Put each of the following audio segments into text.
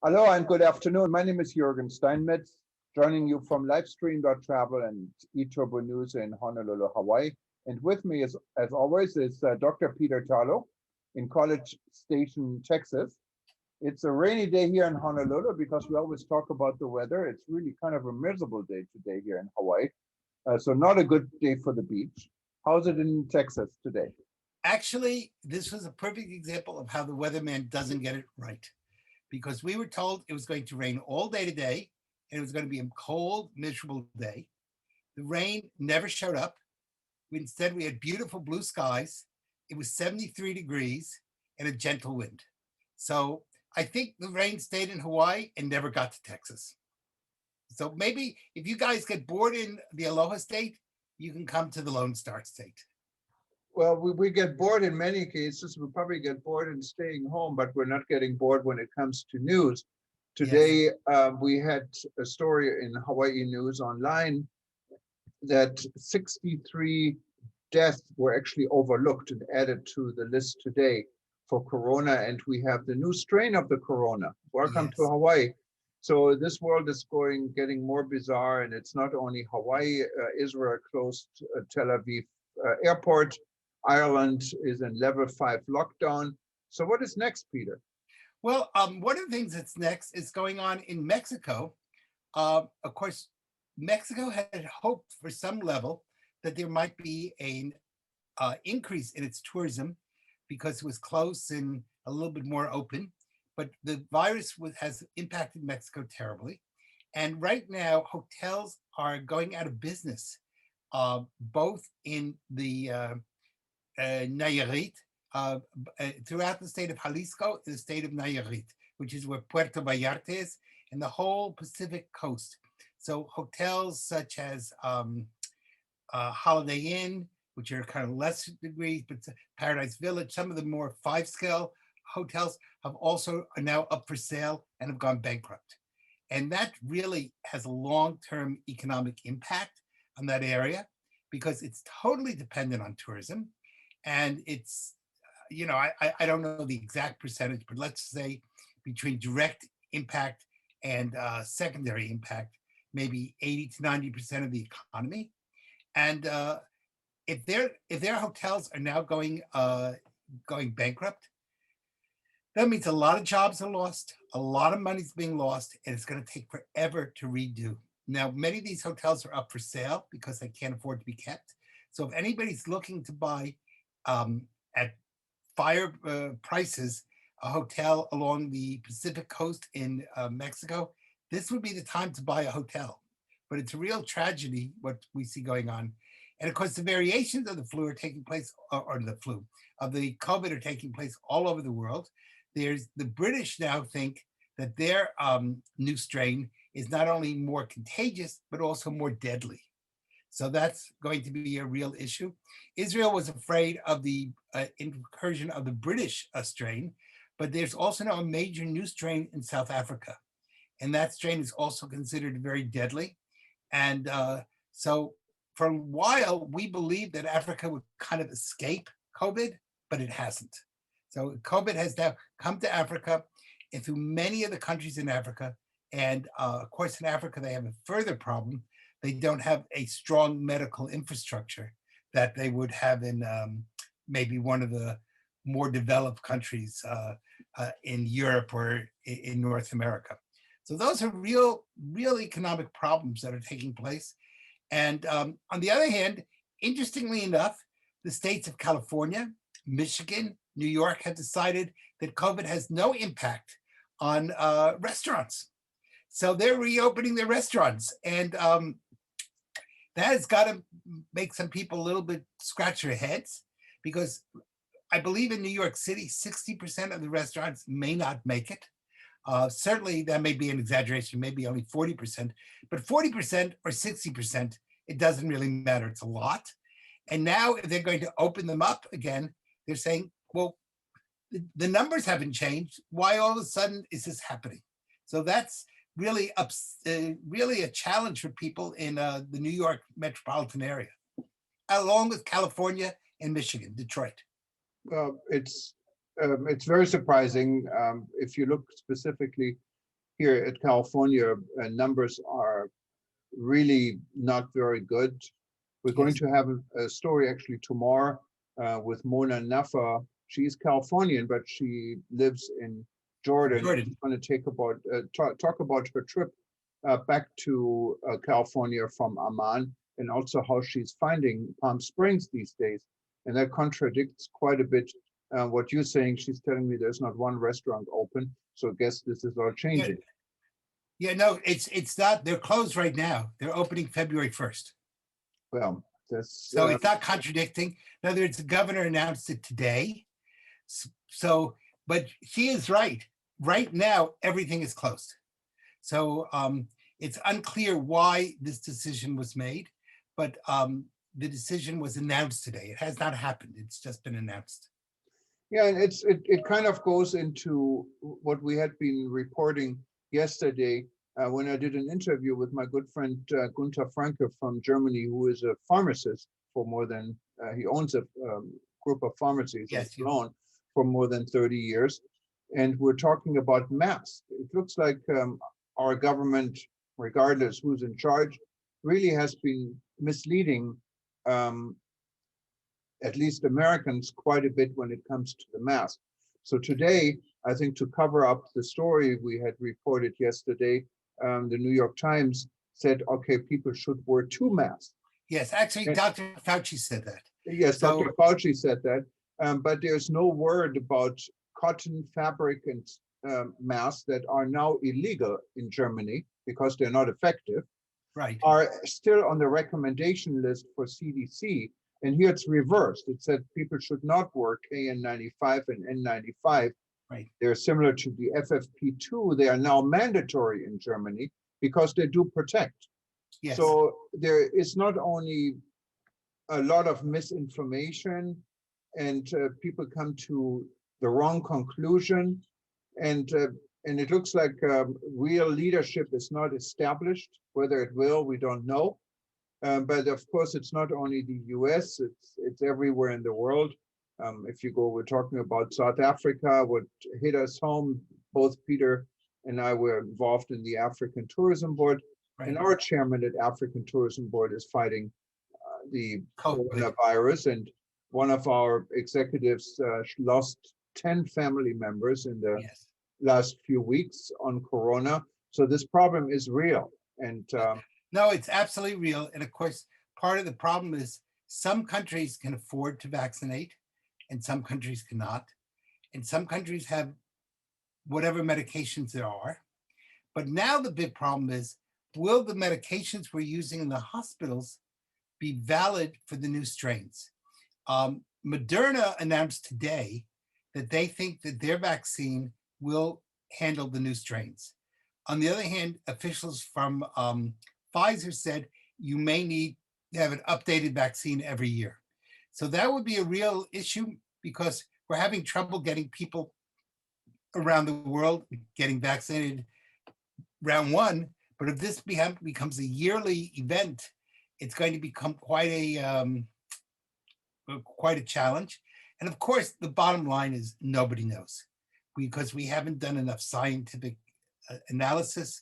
Hello and good afternoon. My name is Juergen Steinmetz, joining you from livestream.travel and eTurboNews in Honolulu, Hawaii. And with me, as always, is Dr. Peter Tarlow in College Station, Texas. It's a rainy day here in Honolulu because we always talk about the weather. It's really kind of a miserable day today here in Hawaii. So not a good day for the beach. How's it in Texas today? Actually, this was a perfect example of how the weatherman doesn't get it right, because we were told it was going to rain all day today and it was going to be a cold, miserable day. The rain never showed up. Instead, we had beautiful blue skies. It was 73 degrees and a gentle wind. So I think the rain stayed in Hawaii and never got to Texas. So maybe if you guys get bored in the Aloha State, you can come to the Lone Star State. Well, we get bored in many cases. We probably get bored in staying home, but we're not getting bored when it comes to news. Yes. Today, we had a story in Hawaii News Online that 63 deaths were actually overlooked and added to the list today for Corona. And we have the new strain of the Corona. Welcome to Yes. Hawaii. So this world is getting more bizarre, and it's not only Hawaii. Israel closed Tel Aviv airport. Ireland is in level 5 lockdown. So what is next, Peter? Well, one of the things that's next is going on in Mexico. Of course, Mexico had hoped for some level that there might be an increase in its tourism because it was close and a little bit more open. But the virus has impacted Mexico terribly. And right now, hotels are going out of business, both in the Nayarit, throughout the state of Jalisco, the state of Nayarit, which is where Puerto Vallarta is, and the whole Pacific coast. So hotels such as Holiday Inn, which are kind of less degrees, but Paradise Village, some of the more 5-scale hotels have also are now up for sale and have gone bankrupt. And that really has a long-term economic impact on that area because it's totally dependent on tourism. And it's, I don't know the exact percentage, but let's say between direct impact and secondary impact, maybe 80 to 90% of the economy. And if their hotels are now going bankrupt, that means a lot of jobs are lost, a lot of money's being lost, and it's going to take forever to redo. Now, many of these hotels are up for sale because they can't afford to be kept. So if anybody's looking to buy at fire prices a hotel along the Pacific coast in Mexico, this would be the time to buy a hotel. But it's a real tragedy what we see going on. And of course, the variations of the flu are taking place, or the flu, of the COVID are taking place all over the world. There's the British now think that their new strain is not only more contagious, but also more deadly. So that's going to be a real issue. Israel was afraid of the incursion of the British strain, but there's also now a major new strain in South Africa. And that strain is also considered very deadly. And so for a while, we believed that Africa would kind of escape COVID, but it hasn't. So COVID has now come to Africa and through many of the countries in Africa. And of course, in Africa, they have a further problem. They don't have a strong medical infrastructure that they would have in maybe one of the more developed countries in Europe or in North America. So those are real economic problems that are taking place. And on the other hand, interestingly enough, the states of California, Michigan, New York have decided that COVID has no impact on restaurants. So they're reopening their restaurants. And that has got to make some people a little bit scratch their heads because I believe in New York City, 60% of the restaurants may not make it. Certainly that may be an exaggeration, maybe only 40%, but 40% or 60%, it doesn't really matter. It's a lot. And now if they're going to open them up again, they're saying, well, the numbers haven't changed. Why all of a sudden is this happening? So that's really a challenge for people in the New York metropolitan area, along with California and Michigan, Detroit. It's very surprising if you look specifically here at California, numbers are really not very good. We're going Yes. to have a story actually tomorrow with Mona Nafa. She's Californian, but she lives in Jordan. Jordan. She's going to talk about her trip back to California from Amman, and also how she's finding Palm Springs these days. And that contradicts quite a bit what you're saying. She's telling me there's not one restaurant open. So I guess this is all changing. Yeah, no, it's not. They're closed right now. They're opening February 1st. Well, that's So it's not contradicting. In other words, the governor announced it today. So, but she is right. Right now, everything is closed. So it's unclear why this decision was made, but the decision was announced today. It has not happened. It's just been announced. yeah, and it kind of goes into what we had been reporting yesterday when I did an interview with my good friend Gunther Franke from Germany, who is a pharmacist for more than he owns a group of pharmacies in Yes, Cologne for more than 30 years. And we're talking about masks. It looks like our government, regardless who's in charge, really has been misleading at least Americans quite a bit when it comes to the mask. So today, I think to cover up the story we had reported yesterday, the New York Times said, okay, people should wear 2 masks. Yes, actually, And, Dr. Fauci said that. yes, So, Dr. Fauci said that, but there's no word about cotton fabric and masks that are now illegal in Germany because they're not effective, right. are still on the recommendation list for CDC. And here it's reversed. It said people should not wear KN95 and N95. Right. They're similar to the FFP2. They are now mandatory in Germany because they do protect. Yes. So there is not only a lot of misinformation and people come to the wrong conclusion, and it looks like real leadership is not established. Whether it will, we don't know. But of course, it's not only the US, it's everywhere in the world. If you go, we're talking about South Africa, what hit us home, both Peter and I were involved in the African Tourism Board, Right. and our chairman at African Tourism Board is fighting the COVID. coronavirus, and one of our executives lost 10 family members in the Yes. last few weeks on corona. So this problem is real. And no, it's absolutely real. And of course, part of the problem is some countries can afford to vaccinate and some countries cannot. And some countries have whatever medications there are. But now the big problem is, will the medications we're using in the hospitals be valid for the new strains? Moderna announced today that they think that their vaccine will handle the new strains. On the other hand, officials from Pfizer said you may need to have an updated vaccine every year. So that would be a real issue because we're having trouble getting people around the world getting vaccinated round one. But if this becomes a yearly event, it's going to become quite a challenge. And of course, the bottom line is nobody knows because we haven't done enough scientific analysis.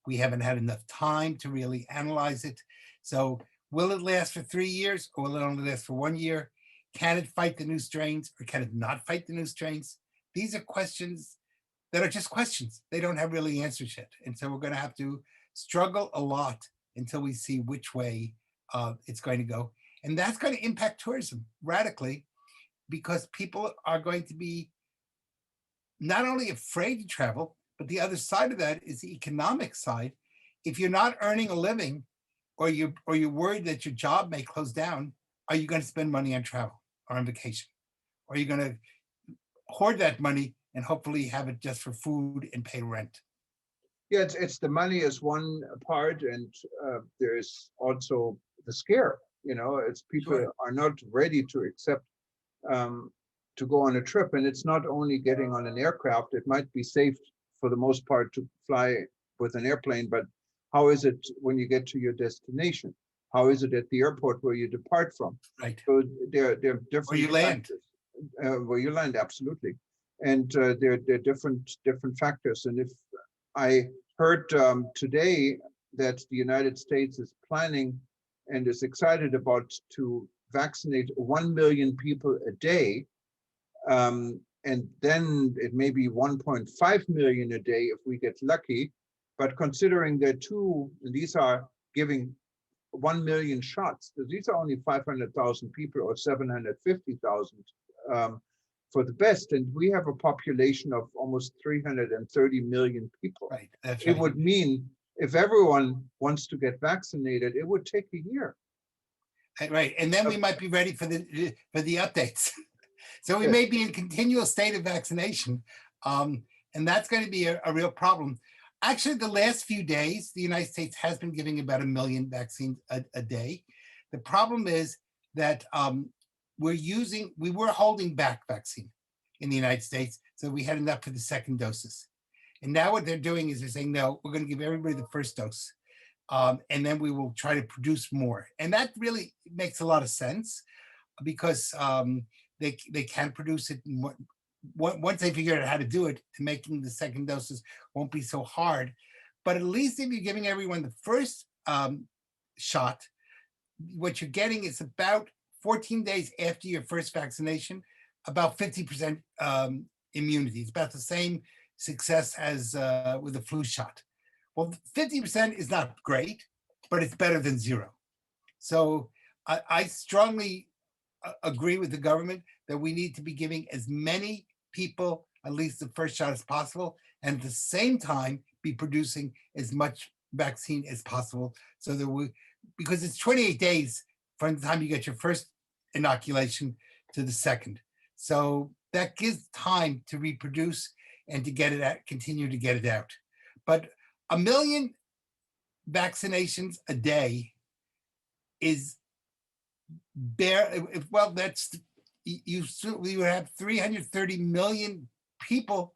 We haven't had enough time to really analyze it. So will it last for 3 years or will it only last for 1 year? Can it fight the new strains or can it not fight the new strains? These are questions that are just questions. They don't have really answers yet. And so we're going to have to struggle a lot until we see which way it's going to go. And that's going to impact tourism radically because people are going to be not only afraid to travel, but the other side of that is the economic side. If you're not earning a living or you're worried that your job may close down, are you going to spend money on travel or on vacation? Or are you going to hoard that money and hopefully have it just for food and pay rent? yeah, it's the money is one part, and there's also the scare. You know, it's people Sure. are not ready to accept to go on a trip, and it's not only getting on an aircraft. It might be safe for the most part to fly with an airplane, but how is it when you get to your destination? How is it at the airport where you depart from? Right. So there are different Where you land. factors. Where you land, absolutely, and there are different factors. And if I heard today that the United States is planning and is excited about to vaccinate 1 million people a day. And then it may be 1.5 million a day if we get lucky. But considering that these are giving 1 million shots, these are only 500,000 people or 750,000 for the best. And we have a population of almost 330 million people. Right, that's It right. would mean if everyone wants to get vaccinated, it would take a year. Right, and then we might be ready for the updates. So we Yes. may be in continual state of vaccination, and that's going to be a real problem. Actually, the last few days, the United States has been giving about 1 million vaccines a day. The problem is that we were holding back vaccine in the United States, so we had enough for the second doses. And now what they're doing is they're saying, no, we're going to give everybody the first dose. And then we will try to produce more. And that really makes a lot of sense because they can produce it. Once they figure out how to do it, making the second doses won't be so hard. But at least if you're giving everyone the first shot, what you're getting is about 14 days after your first vaccination, about 50% immunity. It's about the same success as with a flu shot. Well, 50% is not great, but it's better than zero. So I strongly agree with the government that we need to be giving as many people at least the first shot as possible, and at the same time be producing as much vaccine as possible. So that because it's 28 days from the time you get your first inoculation to the second. So that gives time to reproduce and to get it out, continue to get it out. But 1 million vaccinations a day is bare. Well, that's you would have 330 million people.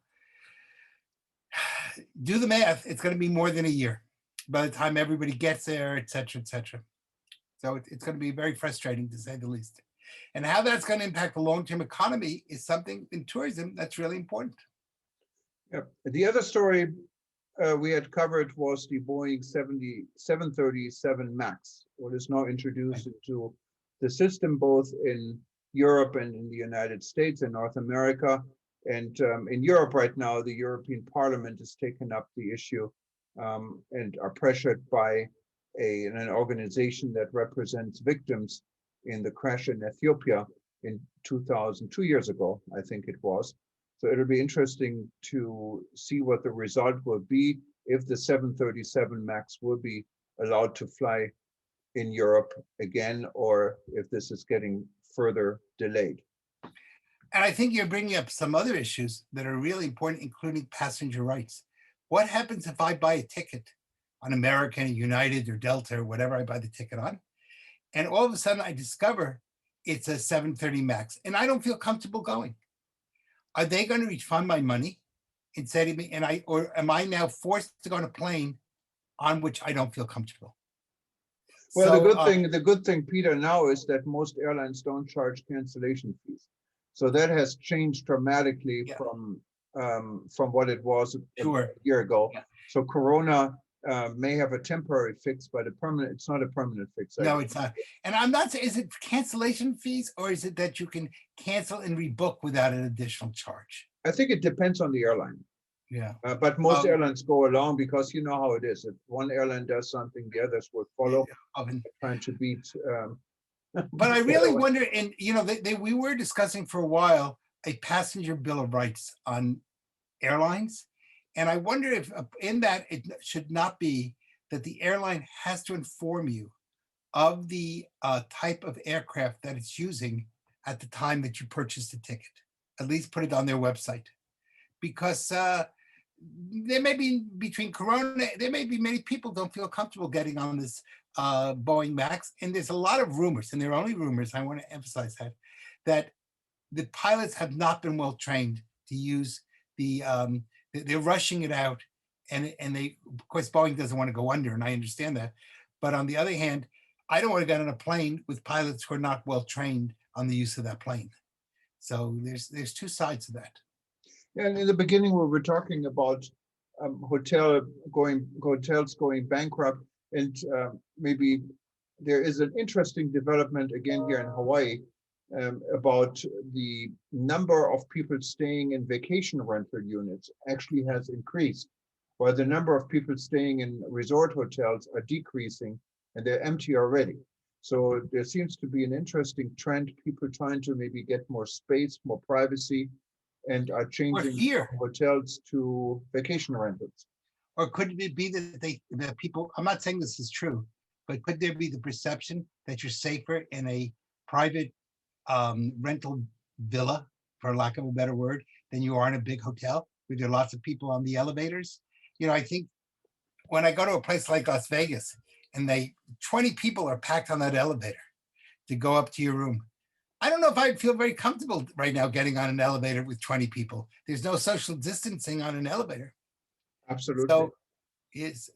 Do the math. It's going to be more than a year by the time everybody gets there, et cetera, et cetera. So it's going to be very frustrating to say the least. And how that's going to impact the long-term economy is something in tourism that's really important. Yeah. The other story we had covered was the Boeing 737 MAX, what is now introduced into the system both in Europe and in the United States and North America. And in Europe right now, the European Parliament has taken up the issue and are pressured by an organization that represents victims in the crash in Ethiopia in 2 years ago, I think it was. So it'll be interesting to see what the result will be if the 737 MAX will be allowed to fly in Europe again, or if this is getting further delayed. And I think you're bringing up some other issues that are really important, including passenger rights. What happens if I buy a ticket on American, United, or Delta, or whatever I buy the ticket on, and all of a sudden I discover it's a 730 MAX, and I don't feel comfortable going? Are they going to refund my money instead of me? Or am I now forced to go on a plane on which I don't feel comfortable? Well, So, the good thing, Peter, now is that most airlines don't charge cancellation fees. So that has changed dramatically from what it was a year ago. Yeah. So Corona may have a temporary fix, but it's not a permanent fix. No, it's not. And I'm not saying, is it cancellation fees, or is it that you can cancel and rebook without an additional charge? I think it depends on the airline. Yeah. But most airlines go along because you know how it is. If one airline does something, the others will follow, trying to beat. But I really wonder, and we were discussing for a while a passenger bill of rights on airlines. And I wonder if in that it should not be that the airline has to inform you of the type of aircraft that it's using at the time that you purchased the ticket. At least put it on their website. Because there may be, between Corona, there may be many people don't feel comfortable getting on this Boeing MAX. And there's a lot of rumors, and they're only rumors, I want to emphasize that the pilots have not been well trained to use they're rushing it out. And they, of course, Boeing doesn't want to go under, and I understand that. But on the other hand, I don't want to get on a plane with pilots who are not well trained on the use of that plane. So there's two sides to that. And in the beginning, we were talking about hotels going bankrupt, and maybe there is an interesting development again here in Hawaii about the number of people staying in vacation rental units actually has increased, while the number of people staying in resort hotels are decreasing, and they're empty already. So there seems to be an interesting trend, people trying to maybe get more space, more privacy, and are Or changing fear. hotels to vacation rentals. Or could it be that people, I'm not saying this is true, but could there be the perception that you're safer in a private rental villa, for lack of a better word, than you are in a big hotel where there are lots of people on the elevators? I think when I go to a place like Las Vegas and 20 people are packed on that elevator to go up to your room, I don't know if I'd feel very comfortable right now getting on an elevator with 20 people. There's no social distancing on an elevator. Absolutely.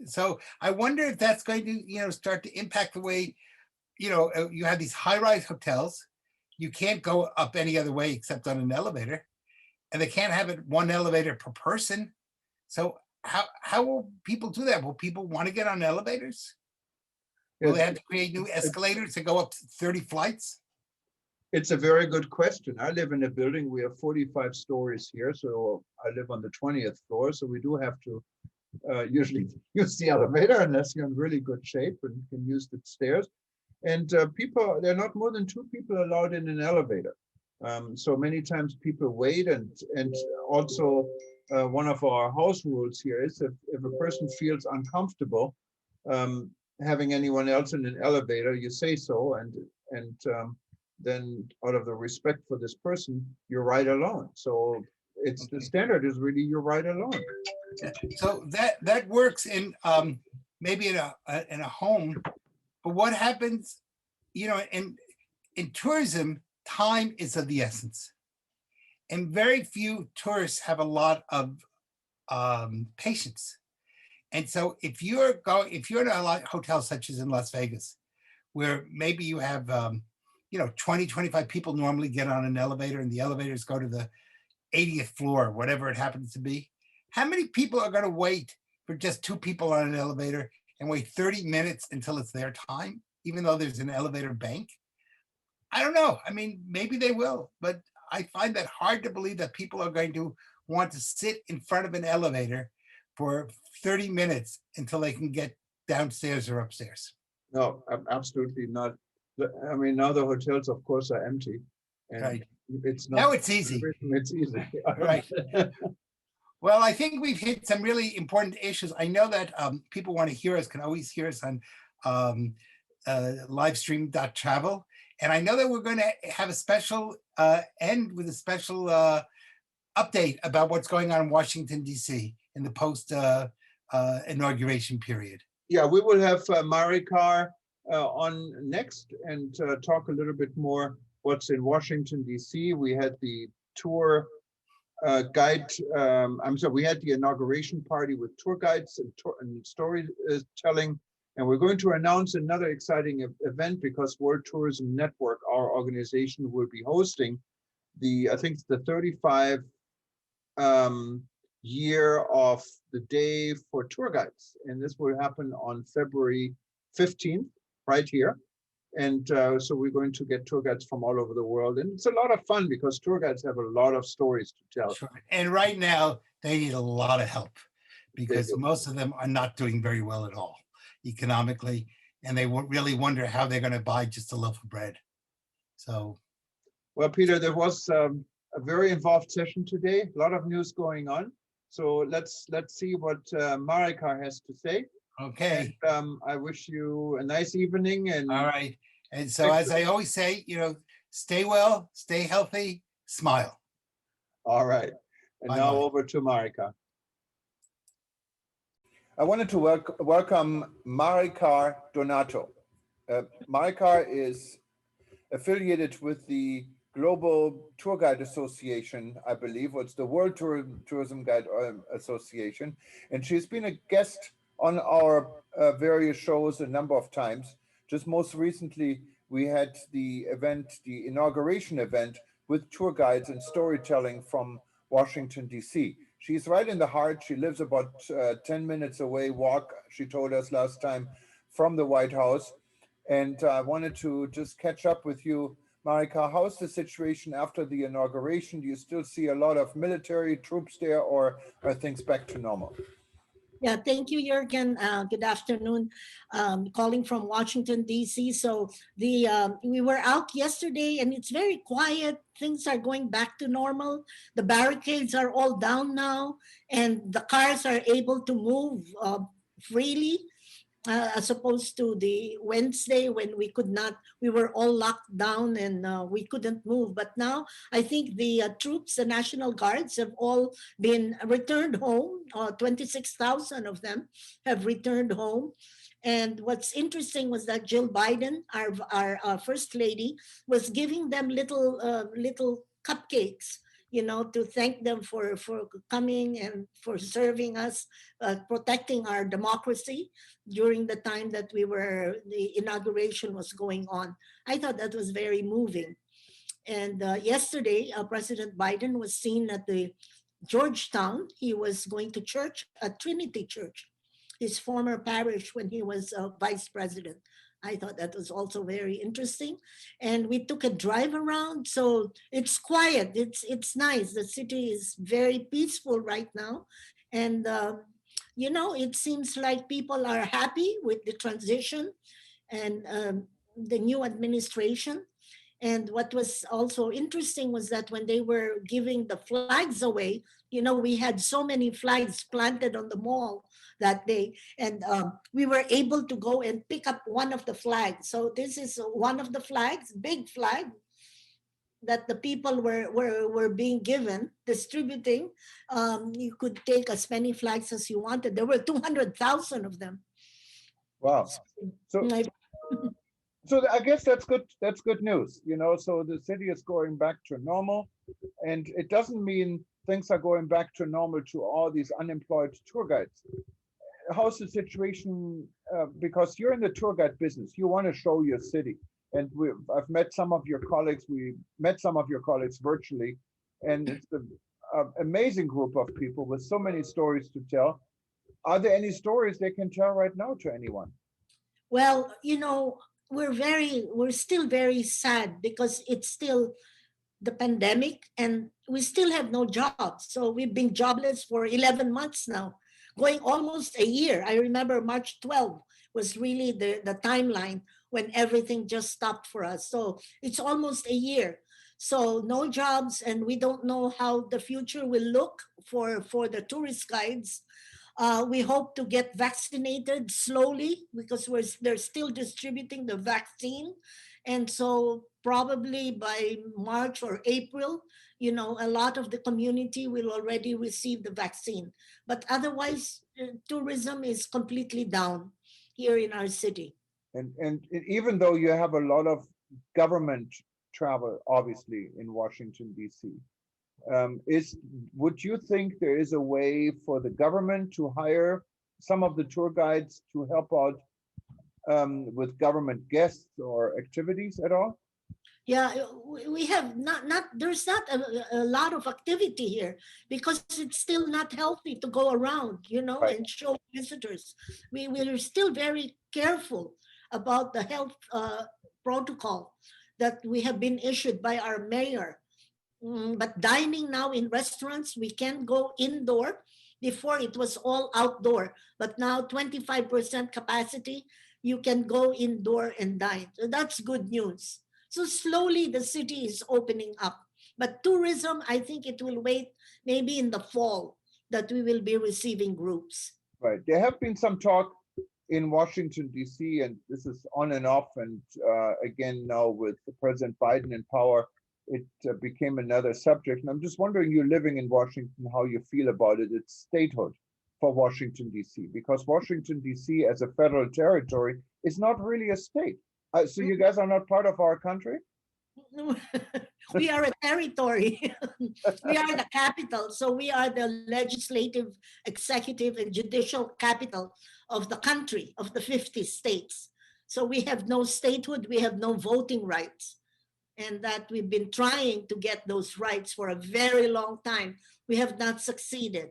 So I wonder if that's going to, start to impact the way, you have these high-rise hotels. You can't go up any other way except on an elevator, and they can't have it one elevator per person. So how will people do that? Will people want to get on elevators? Will they have to create new escalators to go up 30 flights? It's a very good question. I live in a building, we have 45 stories here, so I live on the 20th floor, so we do have to usually use the elevator unless you're in really good shape and can use the stairs. And people, there are not more than 2 people allowed in an elevator. So many times people wait, and also one of our house rules here is if a person feels uncomfortable having anyone else in an elevator, you say so, and then out of the respect for this person, you're right alone. So it's the standard is really you're right alone. So that works in maybe in a home, but what happens, in tourism, time is of the essence, and very few tourists have a lot of patience. And so if you're in a hotel such as in Las Vegas, where maybe you have 20, 25 people normally get on an elevator, and the elevators go to the 80th floor, whatever it happens to be, how many people are going to wait for just 2 people on an elevator and wait 30 minutes until it's their time, even though there's an elevator bank? I don't know. I mean, maybe they will, but I find that hard to believe that people are going to want to sit in front of an elevator for 30 minutes until they can get downstairs or upstairs. No, absolutely not. I mean, now the hotels, of course, are empty, and Right. it's not. Now it's easy. It's easy. Right. Well, I think we've hit some really important issues. I know that people want to hear us, can always hear us on livestream.travel. And I know that we're going to have a special end with a special update about what's going on in Washington, D.C. in the post inauguration period. Yeah, we will have Marikar on next and talk a little bit more what's in Washington, D.C. We had the tour guide, we had the inauguration party with tour guides and storytelling, and we're going to announce another exciting event because World Tourism Network, our organization, will be hosting I think it's the 35 year of the day for tour guides, and this will happen on February 15th, right here. And so we're going to get tour guides from all over the world, and it's a lot of fun because tour guides have a lot of stories to tell. Sure. And right now they need a lot of help because most of them are not doing very well at all economically, and they really wonder how they're going to buy just a loaf of bread. So, well, Peter, there was a very involved session today, a lot of news going on. So let's see what Marika has to say. Okay. And, I wish you a nice evening. And all right. And so, as I always say, stay well, stay healthy, smile. All right. And now over to Marika. I wanted to welcome Marikar Donato. Marikar is affiliated with the Global Tour Guide Association, I believe, or it's the World Tourism Guide Association, and she's been a guest on our various shows a number of times. Just most recently, we had the inauguration event with tour guides and storytelling from Washington, D.C. She's right in the heart. She lives about 10 minutes away, walk, she told us last time, from the White House. And I wanted to just catch up with you, Marika. How's the situation after the inauguration? Do you still see a lot of military troops there, or are things back to normal? Yeah, thank you, Jurgen. Good afternoon. Calling from Washington, D.C. So we were out yesterday, and it's very quiet. Things are going back to normal. The barricades are all down now, and the cars are able to move freely, as opposed to the Wednesday when we were all locked down and we couldn't move. But now I think the troops, the National Guards, have all been returned home. 26,000 of them have returned home. And what's interesting was that Jill Biden, our first lady, was giving them little cupcakes, to thank them for coming and for serving us, protecting our democracy during the time that the inauguration was going on. I thought that was very moving. And yesterday, President Biden was seen at the Georgetown. He was going to church at Trinity Church, his former parish when he was vice president. I thought that was also very interesting. And we took a drive around. So it's quiet. It's nice. The city is very peaceful right now. And, it seems like people are happy with the transition and the new administration. And what was also interesting was that when they were giving the flags away, we had so many flags planted on the mall that day. And we were able to go and pick up one of the flags. So this is one of the flags, big flag, that the people were being given, distributing. You could take as many flags as you wanted. There were 200,000 of them. Wow. So so I guess that's good. That's good news. So the city is going back to normal, and it doesn't mean things are going back to normal to all these unemployed tour guides. How's the situation? Because you're in the tour guide business, you want to show your city, and I've met some of your colleagues. We met some of your colleagues virtually, and it's an amazing group of people with so many stories to tell. Are there any stories they can tell right now to anyone? Well, we're still very sad because it's still the pandemic and we still have no jobs. So we've been jobless for 11 months now, going almost a year. I remember March 12 was really the timeline when everything just stopped for us. So it's almost a year. So no jobs, and we don't know how the future will look for the tourist guides. We hope to get vaccinated slowly because they're still distributing the vaccine. And so probably by March or April, a lot of the community will already receive the vaccine. But otherwise, tourism is completely down here in our city. And even though you have a lot of government travel, obviously in Washington D.C., would you think there is a way for the government to hire some of the tour guides to help out with government guests or activities at all? Yeah, we have there's not a lot of activity here because it's still not healthy to go around, Right. and show visitors. We're still very careful about the health protocol that we have been issued by our mayor. But dining now in restaurants, we can go indoor. Before it was all outdoor, but now 25% capacity, you can go indoor and dine. So that's good news. So slowly the city is opening up. But tourism, I think it will wait maybe in the fall that we will be receiving groups. Right. There have been some talk in Washington, D.C., and this is on and off. And again, now with President Biden in power, it became another subject. And I'm just wondering, you living in Washington, how you feel about it. It's statehood for Washington, D.C., because Washington, D.C. as a federal territory is not really a state. So you guys are not part of our country? We are a territory. We are the capital. So we are the legislative, executive, and judicial capital of the country, of the 50 states. So we have no statehood. We have no voting rights. and that we've been trying to get those rights for a very long time. We have not succeeded.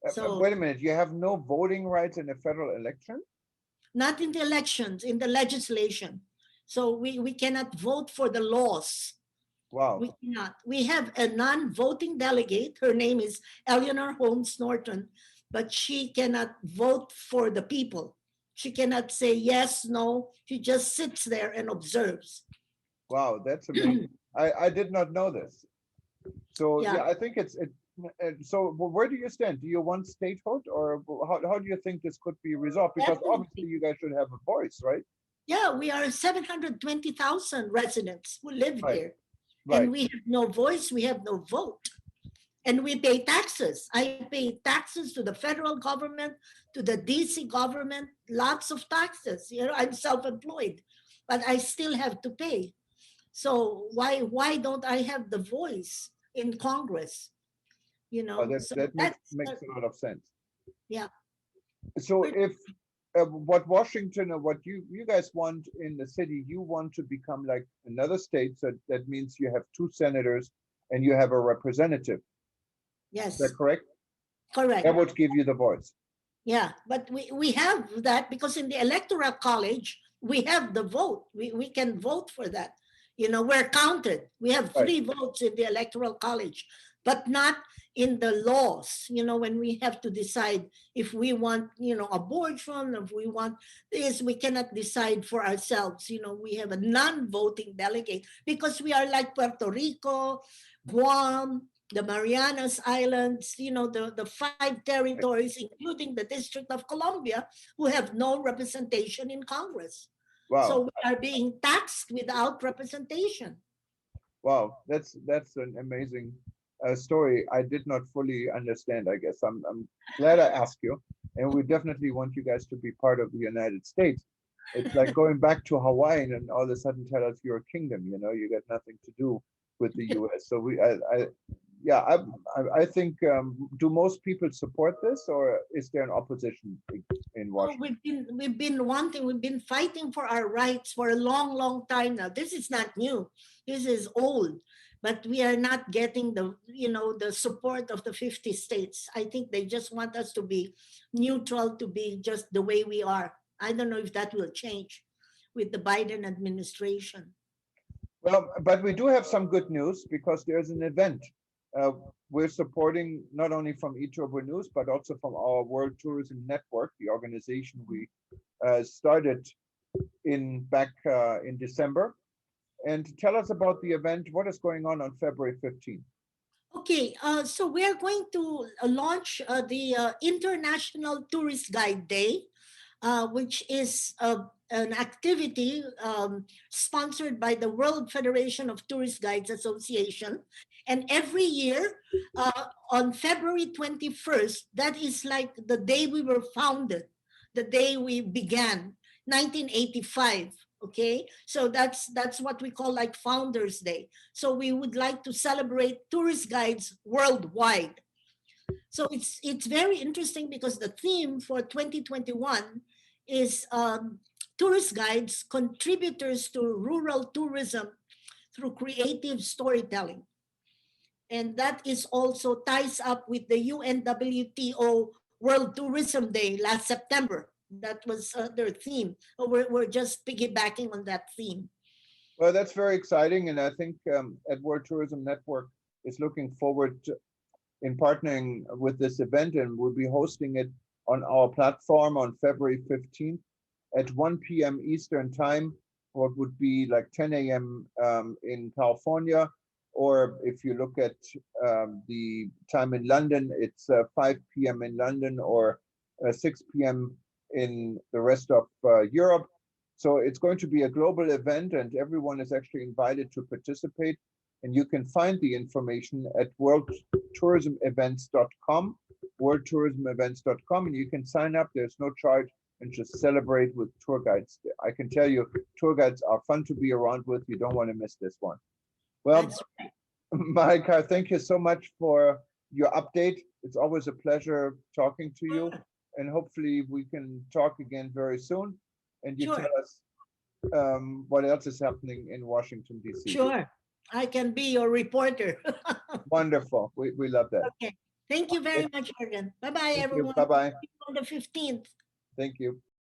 So Wait a minute, you have no voting rights in a federal election? not in the elections, in the legislation. So we cannot vote for the laws. Wow. We cannot. We have a non-voting delegate. Her name is Eleanor Holmes Norton, but she cannot vote for the people. She cannot say yes, no. She just sits there and observes. Wow, that's amazing. I did not know this. So Yeah. yeah, I think so where do you stand? Do you want statehood, or how do you think this could be resolved? Because Definitely. obviously you guys should have a voice, right? Yeah, we are 720,000 residents who live Right. here. Right. And we have no voice, we have no vote. And we pay taxes. I pay taxes to the federal government, to the DC government, lots of taxes. You know, I'm self-employed, but I still have to pay. So why don't I have the voice in Congress? You Oh, know, so that makes that's a lot of sense. yeah. So if what Washington or what you guys want in the city, you want to become like another state. So that means you have 2 senators and you have a representative. Yes, Is that correct? correct. That would give you the voice. Yeah, but we have that because in the electoral college, we have the vote. We can vote for that. You know, we're counted. We have Right. 3 votes in the electoral college, but not in the laws. You know, when we have to decide if we want, you know, abortion, if we want this, we cannot decide for ourselves. You know, we have a non-voting delegate because we are like Puerto Rico, Guam, the Marianas Islands, you know, the 5 territories, including the District of Columbia, who have no representation in Congress. Wow. So we are being taxed without representation. Wow, that's an amazing story. I did not fully understand. I guess I'm glad I asked you, and we definitely want you guys to be part of the United States. It's like going back to Hawaii and all of a sudden tell us you're a kingdom. You know, you got nothing to do with the U.S. So yeah, I think. Do most people support this, or is there an opposition in Oh, Washington? we've been fighting for our rights for a long, long time now. This is not new. This is old, but we are not getting the, you know, the support of the 50 states. I think they just want us to be neutral, to be just the way we are. I don't know if that will change with the Biden administration. Well, but we do have some good news because there's an event. Uh, we're supporting not only from eTurboNews, but also from our World Tourism Network, the organization we started back in December. And tell us about the event. What is going on February 15th? Okay, so we are going to launch the International Tourist Guide Day, which is an activity sponsored by the World Federation of Tourist Guides Association. And every year on February 21st, that is like the day we were founded, the day we began, 1985. Okay, so that's what we call like Founders Day. So we would like to celebrate tourist guides worldwide. So it's very interesting because the theme for 2021 is tourist guides, contributors to rural tourism through creative storytelling. And that is also ties up with the UNWTO World Tourism Day last September. That was their theme. We're just piggybacking on that theme. Well, that's very exciting. And I think at World Tourism Network is looking forward in partnering with this event, and we'll be hosting it on our platform on February 15th at 1 p.m. Eastern time, what would be like 10 a.m. In California. Or if you look at the time in London, it's 5 p.m. in London or 6 p.m. in the rest of Europe. So it's going to be a global event and everyone is actually invited to participate. And you can find the information at worldtourismevents.com, worldtourismevents.com, and you can sign up. There's no charge and just celebrate with tour guides. I can tell you, tour guides are fun to be around with. You don't want to miss this one. Well, Right. Micah, thank you so much for your update. It's always a pleasure talking to you, and hopefully we can talk again very soon. And you Sure. tell us what else is happening in Washington, D.C. Sure. I can be your reporter. Wonderful. We love that. Okay. Thank you very much, Jurgen. Bye-bye, Thank you. everyone. Bye-bye. See you on the 15th. Thank you.